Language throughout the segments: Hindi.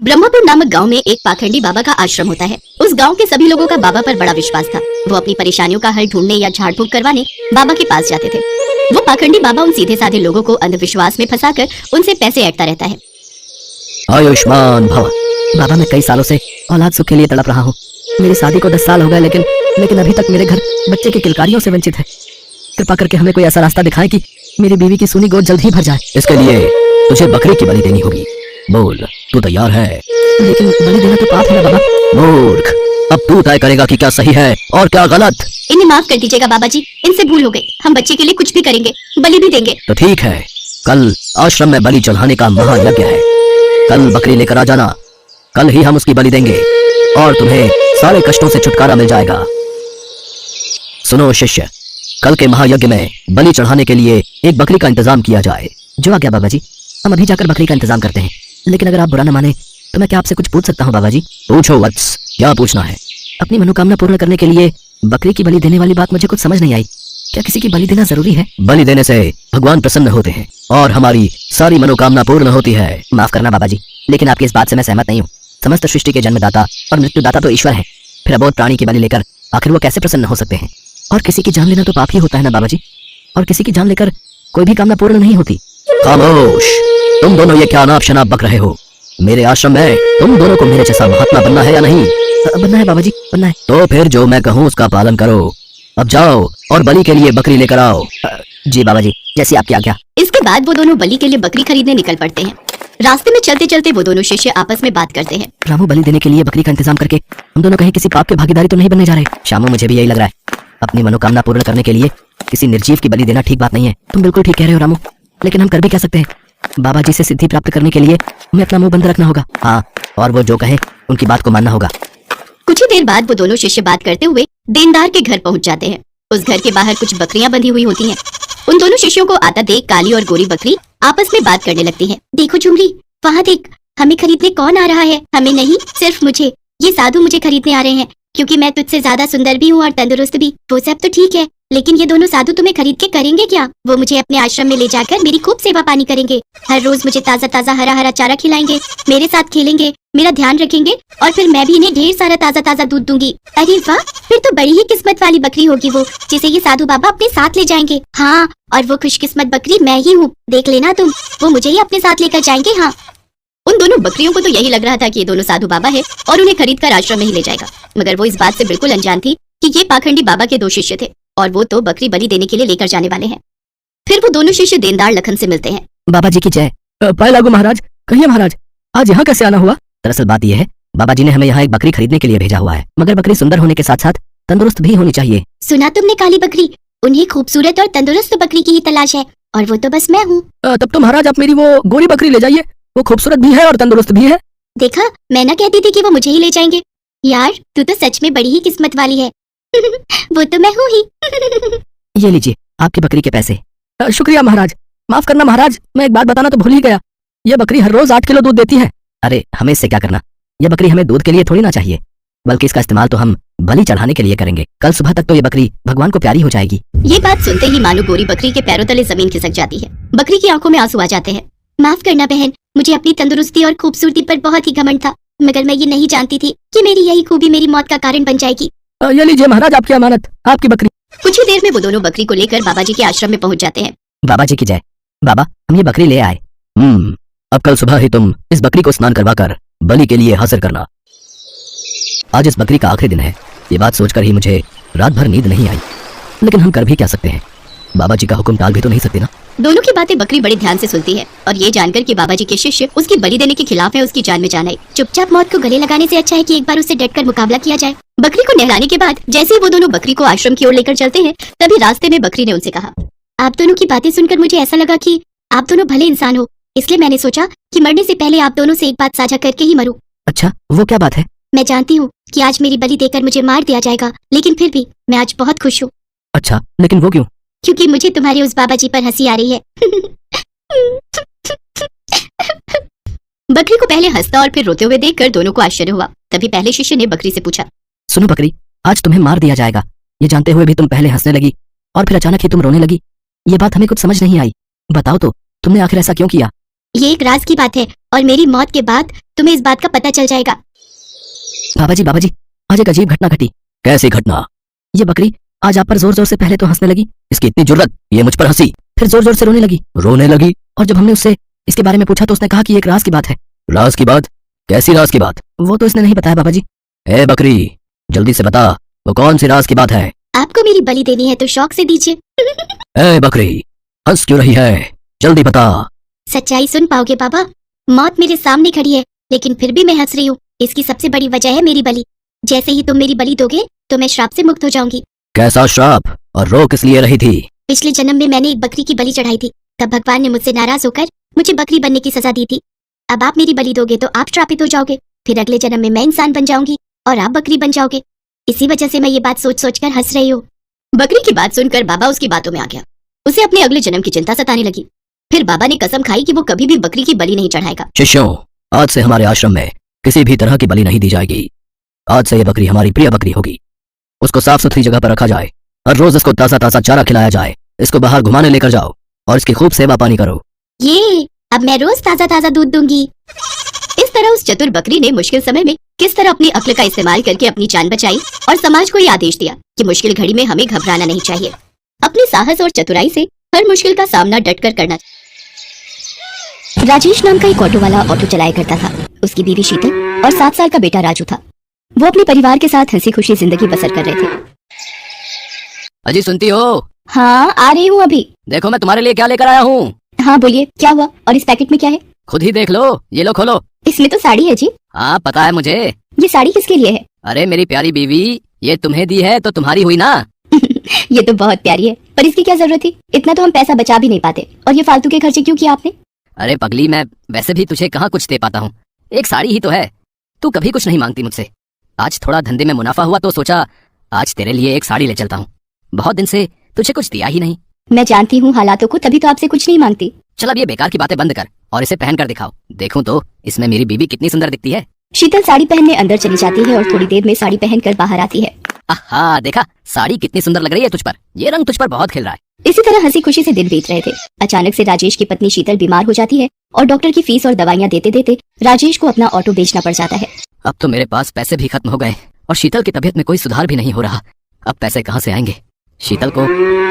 ब्रह्मपुर नामक गांव में एक पाखंडी बाबा का आश्रम होता है। उस गांव के सभी लोगों का बाबा पर बड़ा विश्वास था। वो अपनी परेशानियों का हल ढूंढने या झाड़ फूक करवाने बाबा के पास जाते थे। वो पाखंडी बाबा उन सीधे साधे लोगों को अंधविश्वास में फंसाकर उनसे पैसे ऐंठता रहता है। आयुष्मान भव। बाबा, मैं कई सालों से औलाद सुख के लिए तड़प रहा हूँ। मेरी शादी को 10 साल हो गए, लेकिन अभी तक मेरे घर बच्चे की किलकारियों से वंचित है। कृपा करके हमें कोई ऐसा रास्ता दिखाएं कि मेरी बीवी की सूनी गोद जल्द ही भर जाए। इसके लिए तुझे बकरी की बलि देनी होगी। बोल, तू तैयार है? लेकिन बलि देना तो पाप है ना बाबा। मूर्ख, अब तू तय करेगा कि क्या सही है और क्या गलत। इन्हें माफ कर दीजिएगा बाबा जी, इनसे भूल हो गई। हम बच्चे के लिए कुछ भी करेंगे, बलि भी देंगे। तो ठीक है, कल आश्रम में बलि चढ़ाने का महायज्ञ है। कल बकरी लेकर आ जाना। कल ही हम उसकी बलि देंगे और तुम्हें सारे कष्टों से छुटकारा मिल जाएगा। सुनो शिष्य, कल के महायज्ञ में बलि चढ़ाने के लिए एक बकरी का इंतजाम किया जाए। जो आ गया बाबा जी, हम अभी जाकर बकरी का इंतजाम करते हैं। लेकिन अगर आप बुरा न माने तो मैं क्या आपसे कुछ पूछ सकता हूँ बाबा जी? पूछो वत्स, क्या पूछना है? अपनी मनोकामना पूर्ण करने के लिए बकरी की बलि देने वाली बात मुझे कुछ समझ नहीं आई। क्या किसी की बलि देना जरूरी है? बलि देने से भगवान प्रसन्न होते हैं और हमारी सारी मनोकामना पूर्ण होती है। माफ करना बाबा जी, लेकिन आपकी इस बात से मैं सहमत नहीं हूँ। समस्त सृष्टि के जन्मदाता और मृत्युदाता तो ईश्वर है। फिर अबोध प्राणी की बलि लेकर आखिर वो कैसे प्रसन्न हो सकते हैं? और किसी की जान लेना तो पाप ही होता है ना बाबा जी। और किसी की जान लेकर कोई भी कामना पूर्ण नहीं होती। खामोश, तुम दोनों ये क्या अनाप शनाप बक रहे हो? मेरे आश्रम में तुम दोनों को मेरे जैसा महात्मा बनना है या नहीं? बनना है बाबा जी, बनना है। तो फिर जो मैं कहूँ उसका पालन करो। अब जाओ और बलि के लिए बकरी लेकर आओ। जी बाबा जी, जैसी आपकी आज्ञा। इसके बाद वो दोनों बलि के लिए बकरी खरीदने निकल पड़ते हैं। रास्ते में चलते चलते वो दोनों शिष्य आपस में बात करते हैं। रामू, बलि देने के लिए बकरी का इंतजाम करके हम दोनों कहीं किसी पाप के भागीदारी तो नहीं बनने जा रहे? श्यामू, मुझे भी यही लग रहा है। अपनी मनोकामना पूर्ण करने के लिए किसी निर्जीव की बलि देना ठीक बात नहीं है। तुम बिल्कुल ठीक कह रहे हो रामू, लेकिन हम कर भी क्या सकते हैं? बाबा जी से सिद्धि प्राप्त करने के लिए हमें अपना मुंह बंद रखना होगा। हाँ, और वो जो कहे उनकी बात को मानना होगा। कुछ ही देर बाद वो दोनों शिष्य बात करते हुए देनदार के घर पहुंच जाते हैं। उस घर के बाहर कुछ बकरियां बंधी हुई होती हैं। उन दोनों शिष्यों को आता देख काली और गोरी बकरी आपस में बात करने लगती हैं। देखो झुमरी, वहाँ देख, हमें खरीदने कौन आ रहा है? हमें नहीं, सिर्फ मुझे। ये साधु मुझे खरीदने आ रहे हैं क्योंकि मैं तुझसे ज्यादा सुंदर भी हूँ और तंदुरुस्त भी। वो सब तो ठीक है, लेकिन ये दोनों साधु तुम्हें खरीद के करेंगे क्या? वो मुझे अपने आश्रम में ले जाकर मेरी खूब सेवा पानी करेंगे। हर रोज मुझे ताजा ताजा हरा हरा चारा खिलाएंगे, मेरे साथ खेलेंगे, मेरा ध्यान रखेंगे और फिर मैं भी इन्हें ढेर सारा ताजा ताजा दूध दूंगी। अरे वाह, फिर तो बड़ी ही किस्मत वाली बकरी होगी वो, जिसे ये साधु बाबा अपने साथ ले जाएंगे। हाँ, और वो खुशकिस्मत बकरी मैं ही हूँ, देख लेना तुम। वो मुझे ही अपने साथ लेकर जाएंगे। हाँ, उन दोनों बकरियों को तो यही लग रहा था कि ये दोनों साधु बाबा है और उन्हें खरीद कर आश्रम में ही ले जाएगा, मगर वो इस बात से बिल्कुल अनजान थी कि ये पाखंडी बाबा के दो शिष्य थे और वो तो बकरी बलि देने के लिए लेकर जाने वाले हैं। फिर वो दोनों शिष्य देनदार लखन से मिलते हैं। बाबा जी की जय। पाए लागू महाराज। कहिए महाराज, आज यहाँ कैसे आना हुआ? दरअसल बात यह है, बाबा जी ने हमें यहाँ एक बकरी खरीदने के लिए भेजा हुआ है, मगर बकरी सुंदर होने के साथ साथ तंदुरुस्त भी होनी चाहिए। सुना तुमने काली बकरी? उन्हें खूबसूरत और तंदुरुस्त बकरी की ही तलाश है और वो तो बस मैं हूँ। तब तो महाराज आप मेरी वो गोरी बकरी ले जाइए, वो खूबसूरत भी है और तंदुरुस्त भी है। देखा, मैं ना कहती थी कि वो मुझे ही ले जाएंगे। यार, तू तो सच में बड़ी ही किस्मत वाली है। वो तो मैं हूँ ही। ये लीजिए आपकी बकरी के पैसे। शुक्रिया महाराज। माफ करना महाराज, मैं एक बात बताना तो भूल ही गया। यह बकरी हर रोज 8 किलो दूध देती है। अरे हमें इससे क्या करना? यह बकरी हमें दूध के लिए थोड़ी ना चाहिए, बल्कि इसका इस्तेमाल तो हम बलि चढ़ाने के लिए करेंगे। कल सुबह तक तो ये बकरी भगवान को प्यारी हो जाएगी। ये बात सुनते ही मानो गोरी बकरी के पैरों तले जमीन खिसक जाती है। बकरी की आंखों में आंसू आ जाते हैं। माफ करना बहन, मुझे अपनी तंदुरुस्ती और खूबसूरती पर बहुत ही घमंड था, मगर मैं ये नहीं जानती थी कि मेरी यही खूबी मेरी मौत का कारण बन जाएगी। ये लीजिए महाराज आपकी अमानत, आपकी बकरी। कुछ ही देर में वो दोनों बकरी को लेकर बाबा जी के आश्रम में पहुंच जाते हैं। बाबा जी की जय। बाबा, हम ये बकरी ले आए। अब कल सुबह ही तुम इस बकरी को स्नान करवाकर बलि के लिए हाजिर करना। आज इस बकरी का आखिरी दिन है। ये बात सोचकर ही मुझे रात भर नींद नहीं आई, लेकिन हम कर भी क्या सकते हैं? बाबा जी का हुक्म टाल भी तो नहीं सकते ना। दोनों की बातें बकरी बड़े ध्यान से सुनती है और ये जानकर कि बाबा जी के शिष्य उसकी बलि देने के खिलाफ है, उसकी जान में जान आई। चुपचाप मौत को गले लगाने से अच्छा है कि एक बार उससे डटकर मुकाबला किया जाए। बकरी को नहलाने के बाद जैसे ही वो दोनों बकरी को आश्रम की ओर लेकर चलते हैं, तभी रास्ते में बकरी ने उनसे कहा, आप दोनों की बातें सुनकर मुझे ऐसा लगा कि आप दोनों भले इंसान हो, इसलिए मैंने सोचा कि मरने से पहले आप दोनों से एक बात साझा करके ही मरूं। अच्छा, वो क्या बात है? मैं जानती हूँ कि आज मेरी बलि देकर मुझे मार दिया जाएगा, लेकिन फिर भी मैं आज बहुत खुश हूँ। अच्छा, लेकिन वो क्यों? क्योंकि मुझे तुम्हारे उस बाबा जी पर हंसी आ रही है। बकरी को पहले हंसता और फिर रोते हुए देखकर दोनों को आश्चर्य हुआ। तभी पहले शिष्य ने बकरी से पूछा, सुनो बकरी, आज तुम्हें मार दिया जाएगा, ये जानते हुए भी तुम पहले हंसने लगी और फिर अचानक ही तुम रोने लगी। ये बात हमें कुछ समझ नहीं आई। बताओ तो, तुमने आखिर ऐसा क्यों किया? ये एक राज की बात है और मेरी मौत के बाद तुम्हें इस बात का पता चल जाएगा। बाबा जी आज एक अजीब घटना घटी। कैसी घटना? ये बकरी आज आप पर जोर जोर से पहले तो हंसने लगी, इसकी इतनी जुर्रत, ये मुझ पर हंसी, फिर जोर जोर से रोने लगी। रोने लगी? और जब हमने उससे इसके बारे में पूछा तो उसने कहा कि ये एक राज की बात है। राज की बात? कैसी राज की बात? वो तो इसने नहीं बताया बाबा जी। ए बकरी, जल्दी से बता, वो कौन सी राज की बात है? आपको मेरी बलि देनी है तो शौक से दीजिए। ए बकरी, हंस क्यों रही है? जल्दी बता। सच्चाई सुन पाओगे बाबा। मौत मेरे सामने खड़ी है लेकिन फिर भी मैं हंस रही हूँ। इसकी सबसे बड़ी वजह है मेरी बलि। जैसे ही तुम मेरी बलि दोगे तो मैं श्राप से मुक्त हो जाऊंगी। कैसा श्राप? और रो किस लिए रही थी? पिछले जन्म में मैंने एक बकरी की बलि चढ़ाई थी। तब भगवान ने मुझसे नाराज होकर मुझे बकरी बनने की सजा दी थी। अब आप मेरी बलि दोगे तो आप श्रापित हो जाओगे। फिर अगले जन्म में मैं इंसान बन जाऊंगी और आप बकरी बन जाओगे। इसी वजह से मैं ये बात सोच सोच कर हंस रही हूँ। बकरी की बात सुनकर बाबा उसकी बातों में आ गया। उसे अपने अगले जन्म की चिंता सताने लगी। फिर बाबा ने कसम खाई कि वो कभी भी बकरी की बलि नहीं चढ़ाएगा। शिष्यों, आज से हमारे आश्रम में किसी भी तरह की बलि नहीं दी जाएगी। आज से ये बकरी हमारी प्रिय बकरी होगी। उसको साफ सुथरी जगह पर रखा जाए। हर रोज इसको ताजा ताजा चारा खिलाया जाए। इसको बाहर घुमाने लेकर जाओ और इसकी खूब सेवा पानी करो। ये अब मैं रोज ताजा ताजा दूध दूंगी। इस तरह उस चतुर बकरी ने मुश्किल समय में किस तरह अपनी अक्ल का इस्तेमाल करके अपनी जान बचाई और समाज को ये आदेश दिया कि मुश्किल घड़ी में हमें घबराना नहीं चाहिए। अपने साहस और चतुराई से हर मुश्किल का सामना डटकर करना। राजेश नाम का एक ऑटो वाला ऑटो चलाया करता था। उसकी बीवी शीतल और 7 साल का बेटा राजू था। वो अपने परिवार के साथ हंसी खुशी जिंदगी बसर कर रहे थे। अजी सुनती हो? हाँ आ रही हूँ अभी। देखो मैं तुम्हारे लिए क्या लेकर आया हूँ। हाँ बोलिए क्या हुआ और इस पैकेट में क्या है? खुद ही देख लो, ये लो खोलो। इसमें तो साड़ी है जी। हाँ पता है मुझे। ये साड़ी किसके लिए है? अरे मेरी प्यारी बीवी, ये तुम्हें दी है तो तुम्हारी हुई ना। ये तो बहुत प्यारी है पर इसकी क्या जरूरत थी? इतना तो हम पैसा बचा भी नहीं पाते। और ये फालतू के खर्चे क्यों किया आपने? अरे पगली, मैं वैसे भी तुझे कहाँ कुछ दे पाता हूँ। एक साड़ी ही तो है। तू कभी कुछ नहीं मांगती मुझसे। आज थोड़ा धंधे में मुनाफा हुआ तो सोचा आज तेरे लिए एक साड़ी ले चलता हूँ। बहुत दिन से तुझे कुछ दिया ही नहीं। मैं जानती हूँ हालातों को, तभी तो आपसे कुछ नहीं मांगती। चल अब ये बेकार की बातें बंद कर और इसे पहन कर दिखाओ। देखूं तो इसमें मेरी बीवी कितनी सुंदर दिखती है। शीतल साड़ी पहनने अंदर चली जाती है और थोड़ी देर में साड़ी पहनकर बाहर आती है। आहा, देखा साड़ी कितनी सुंदर लग रही है तुझ पर। ये रंग तुझ पर बहुत खिल रहा है। इसी तरह हंसी खुशी से दिन बीत रहे थे। अचानक से राजेश की पत्नी शीतल बीमार हो जाती है और डॉक्टर की फीस और दवाइयाँ देते देते राजेश को अपना ऑटो बेचना पड़ जाता है। अब तो मेरे पास पैसे भी खत्म हो गए और शीतल की तबीयत में कोई सुधार भी नहीं हो रहा। अब पैसे कहाँ से आएंगे? शीतल को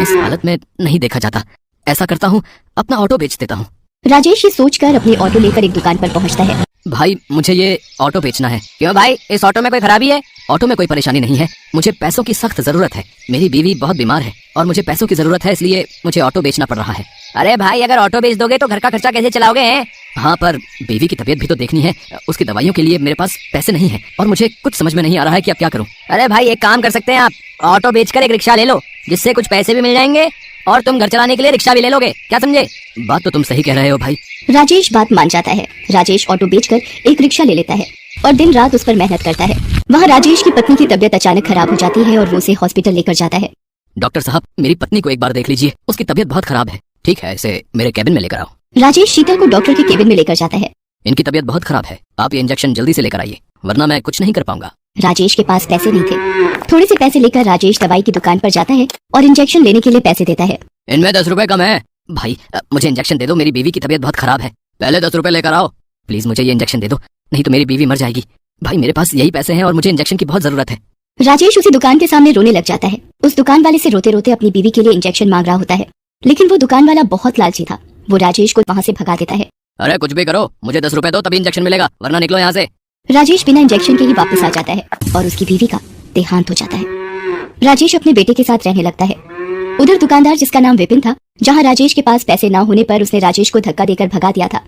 इस हालत में नहीं देखा जाता। ऐसा करता हूँ, अपना ऑटो बेच देता हूँ। राजेश ये सोचकर अपने ऑटो लेकर एक दुकान पर पहुँचता है। भाई मुझे ये ऑटो बेचना है। क्यों भाई, इस ऑटो में कोई खराबी है? ऑटो में कोई परेशानी नहीं है। मुझे पैसों की सख्त जरूरत है। मेरी बीवी बहुत बीमार है और मुझे पैसों की जरूरत है, इसलिए मुझे ऑटो बेचना पड़ रहा है। अरे भाई, अगर ऑटो बेच दोगे तो घर का खर्चा कैसे चलाओगे? हाँ, पर बीवी की तबीयत भी तो देखनी है। उसकी दवाइयों के लिए मेरे पास पैसे नहीं है और मुझे कुछ समझ में नहीं आ रहा है कि अब क्या करूँ। अरे भाई, एक काम कर सकते हैं आप, ऑटो बेचकर एक रिक्शा ले लो, जिससे कुछ पैसे भी मिल जाएंगे और तुम घर चलाने के लिए रिक्शा भी ले लोगे। क्या समझे? बात तो तुम सही कह रहे हो भाई। राजेश बात मान जाता है। राजेश ऑटो बेचकर एक रिक्शा ले लेता है और दिन रात उस पर मेहनत करता है। वहाँ राजेश की पत्नी की तबीयत अचानक खराब हो जाती है और वो उसे हॉस्पिटल लेकर जाता है। डॉक्टर साहब, मेरी पत्नी को एक बार देख लीजिए, उसकी तबीयत बहुत खराब है। ठीक है, इसे मेरे केबिन में लेकर आओ। राजेश शीतल को डॉक्टर के केबिन में लेकर जाता है। इनकी तबीयत बहुत खराब है, आप ये इंजेक्शन जल्दी से लेकर आइए, वरना मैं कुछ नहीं कर पाऊंगा। राजेश के पास पैसे नहीं थे। थोड़े से पैसे लेकर राजेश दवाई की दुकान पर जाता है और इंजेक्शन लेने के लिए पैसे देता है। इनमें 10 रुपए कम है। भाई मुझे इंजेक्शन दे दो, मेरी बीवी की तबीयत बहुत खराब है। पहले 10 रुपए लेकर आओ प्लीज, मुझे ये इंजेक्शन दे दो, नहीं तो मेरी बीवी मर जाएगी। भाई मेरे पास यही पैसे हैं और मुझे इंजेक्शन की बहुत जरूरत है। राजेश उसी दुकान के सामने रोने लग जाता है। उस दुकान वाले से रोते रोते अपनी बीवी के लिए इंजेक्शन मांग रहा होता है, लेकिन वो दुकान वाला बहुत लालची था। वो राजेश को वहाँ से भगा देता है। अरे कुछ भी करो, मुझे 10 रुपए दो तभी इंजेक्शन मिलेगा, वरना निकलो यहाँ से। राजेश बिना इंजेक्शन के ही वापस आ जाता है और उसकी बीवी का देहांत हो जाता है। राजेश अपने बेटे के साथ रहने लगता है। उधर दुकानदार, जिसका नाम विपिन था, जहाँ राजेश के पास पैसे ना होने पर उसने राजेश को धक्का देकर भगा दिया था।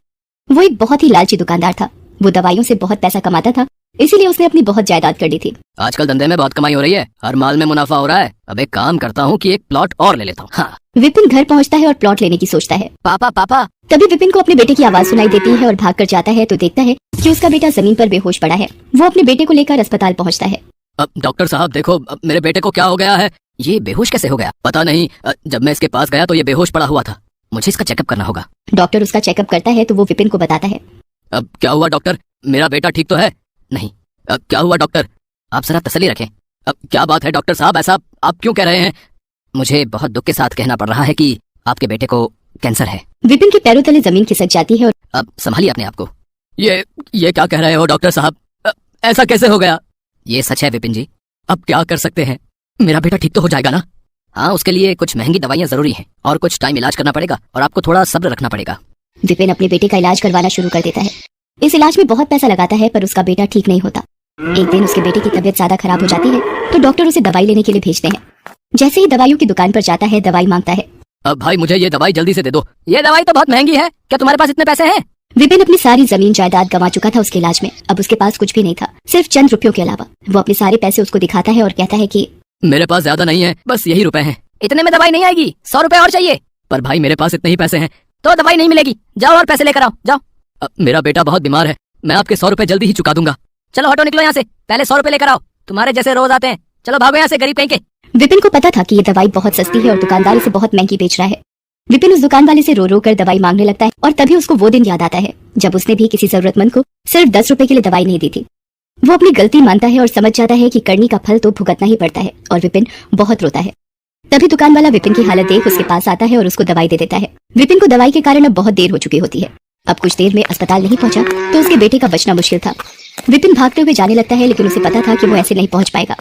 वो एक बहुत ही लालची दुकानदार था। वो दवाइयों से बहुत पैसा कमाता था, इसीलिए उसने अपनी बहुत जायदाद कर ली थी। आजकल धंधे में बहुत कमाई हो रही है, हर माल में मुनाफा हो रहा है। अब एक काम करता हूँ कि एक प्लॉट और ले लेता हूँ। हाँ। विपिन घर पहुँचता है और प्लॉट लेने की सोचता है। पापा पापा। तभी विपिन को अपने बेटे की आवाज सुनाई देती है और भाग कर जाता है तो देखता है कि उसका बेटा जमीन पर बेहोश पड़ा है। वो अपने बेटे को लेकर अस्पताल पहुँचता है। अब डॉक्टर साहब देखो, अब मेरे बेटे को क्या हो गया है? ये बेहोश कैसे हो गया? पता नहीं, जब मैं इसके पास गया तो ये बेहोश पड़ा हुआ था। मुझे इसका चेकअप करना होगा। डॉक्टर उसका चेकअप करता है तो वो विपिन को बताता है। अब क्या हुआ डॉक्टर, मेरा बेटा ठीक तो है? नहीं। क्या हुआ डॉक्टर, आप जरा तसल्ली रखें। अब क्या बात है डॉक्टर साहब, ऐसा आप क्यों कह रहे हैं? मुझे बहुत दुख के साथ कहना पड़ रहा है कि आपके बेटे को कैंसर है। विपिन के पैरों तले जमीन खिसक जाती है और अब संभालिए अपने आप को। ये क्या कह रहे हो डॉक्टर साहब? ऐसा कैसे हो गया? ये सच है विपिन जी। अब क्या कर सकते हैं? मेरा बेटा ठीक तो हो जाएगा ना? हाँ, उसके लिए कुछ महंगी दवाइयाँ जरूरी हैं और कुछ टाइम इलाज करना पड़ेगा और आपको थोड़ा सब्र रखना पड़ेगा। विपिन अपने बेटे का इलाज करवाना शुरू कर देता है। इस इलाज में बहुत पैसा लगाता है पर उसका बेटा ठीक नहीं होता। एक दिन उसके बेटे की तबीयत ज्यादा खराब हो जाती है तो डॉक्टर उसे दवाई लेने के लिए भेजते हैं। जैसे ही दवाइयों की दुकान पर जाता है, दवाई मांगता है। अब भाई मुझे ये दवाई जल्दी से दे दो। ये दवाई तो बहुत महंगी है, क्या तुम्हारे पास इतने पैसे हैं? विपिन अपनी सारी जमीन जायदाद गंवा चुका था उसके इलाज में। अब उसके पास कुछ भी नहीं था, सिर्फ चंद रुपयों के अलावा। वो अपने सारे पैसे उसको दिखाता है और कहता है कि मेरे पास ज्यादा नहीं है, बस यही रुपए हैं। इतने में दवाई नहीं आएगी, 100 रुपए और चाहिए। पर भाई मेरे पास इतने ही पैसे हैं तो दवाई नहीं मिलेगी। जाओ और पैसे लेकर आओ, जाओ। मेरा बेटा बहुत बीमार है, मैं आपके 100 रुपए जल्दी ही चुका दूंगा। चलो हटो, निकलो यहाँ से, पहले 100 रुपए लेकर आओ। तुम्हारे जैसे रोज आते हैं, चलो भागो यहाँ से गरीब कहीं के। विपिन को पता था कि ये दवाई बहुत सस्ती है और दुकानदार इसे बहुत महंगी बेच रहा है। विपिन उस दुकान वाले से रो रो कर दवाई मांगने लगता है और तभी उसको वो दिन याद आता है जब उसने भी किसी जरूरतमंद को सिर्फ 10 रुपए के लिए दवाई नहीं दी थी। वो अपनी गलती मानता है और समझ जाता है कि करनी का फल तो भुगतना ही पड़ता है और विपिन बहुत रोता है। तभी दुकान वाला विपिन की हालत देख उसके पास आता है और उसको दवाई दे देता है। विपिन को दवाई के कारण अब बहुत देर हो चुकी होती है। अब कुछ देर में अस्पताल नहीं पहुंचा तो उसके बेटे का बचना मुश्किल था। विपिन भागते हुए जाने लगता है लेकिन उसे पता था कि वो ऐसे नहीं पहुंच पाएगा।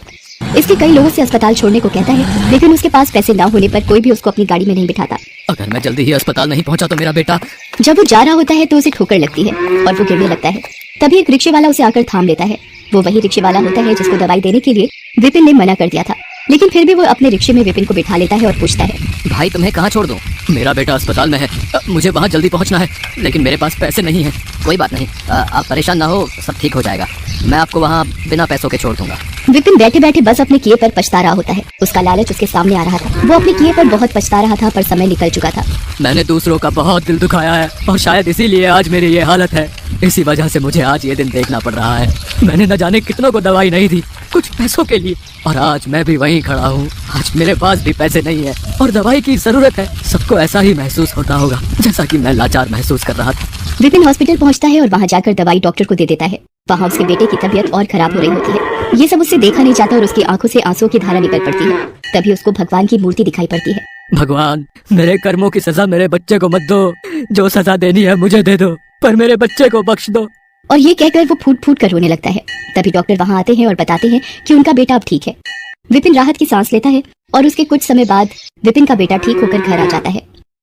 इसलिए कई लोगों से अस्पताल छोड़ने को कहता है लेकिन उसके पास पैसे ना होने पर कोई भी उसको अपनी गाड़ी में नहीं बिठाता। अगर मैं जल्दी ही अस्पताल नहीं पहुंचा तो मेरा बेटा। जब वो जा रहा होता है तो उसे ठोकर लगती है और वो गिरने लगता है। तभी एक रिक्शे वाला उसे आकर थाम लेता है। वो वही रिक्शे वाला होता है जिसको दवाई देने के लिए विपिन ने मना कर दिया था, लेकिन फिर भी वो अपने रिक्शे में विपिन को बिठा लेता है और पूछता है, भाई तुम्हें कहाँ छोड़ दूं? मेरा बेटा अस्पताल में है, मुझे वहाँ जल्दी पहुँचना है, लेकिन मेरे पास पैसे नहीं है। कोई बात नहीं, आप परेशान ना हो, सब ठीक हो जाएगा। मैं आपको वहाँ बिना पैसों के छोड़ दूंगा। विपिन बैठे बैठे बस अपने किए पर पछता रहा होता है। उसका लालच उसके सामने आ रहा था। वो अपने किए पर बहुत पछता रहा था पर समय निकल चुका था। मैंने दूसरों का बहुत दिल दुखाया है और शायद इसीलिए आज मेरी ये हालत है। इसी वजह से मुझे आज ये दिन देखना पड़ रहा है। मैंने न जाने कितनों को दवाई नहीं दी कुछ पैसों के लिए, और आज मैं भी वहीं खड़ा हूँ। आज मेरे पास भी पैसे नहीं है और दवाई की जरूरत है। सबको ऐसा ही महसूस होता होगा जैसा कि मैं लाचार महसूस कर रहा था। विपिन हॉस्पिटल पहुंचता है और वहां जाकर दवाई डॉक्टर को दे देता है। वहां उसके बेटे की तबीयत और खराब हो रही होती है। ये सब उससे देखा नहीं जाता और उसकी आंखों से आंसुओं की धारा निकल पड़ती है। तभी उसको भगवान की मूर्ति दिखाई पड़ती है। भगवान, मेरे कर्मों की सजा मेरे बच्चे को मत दो। जो सजा देनी है मुझे दे दो, पर मेरे बच्चे को बख्श दो। और ये कहकर वो फूट फूट कर रोने लगता है। तभी डॉक्टर वहां आते हैं और बताते हैं कि उनका बेटा अब ठीक है। विपिन राहत की सांस लेता है और उसके कुछ समय बाद विपिन का बेटा ठीक होकर घर आ जाता है।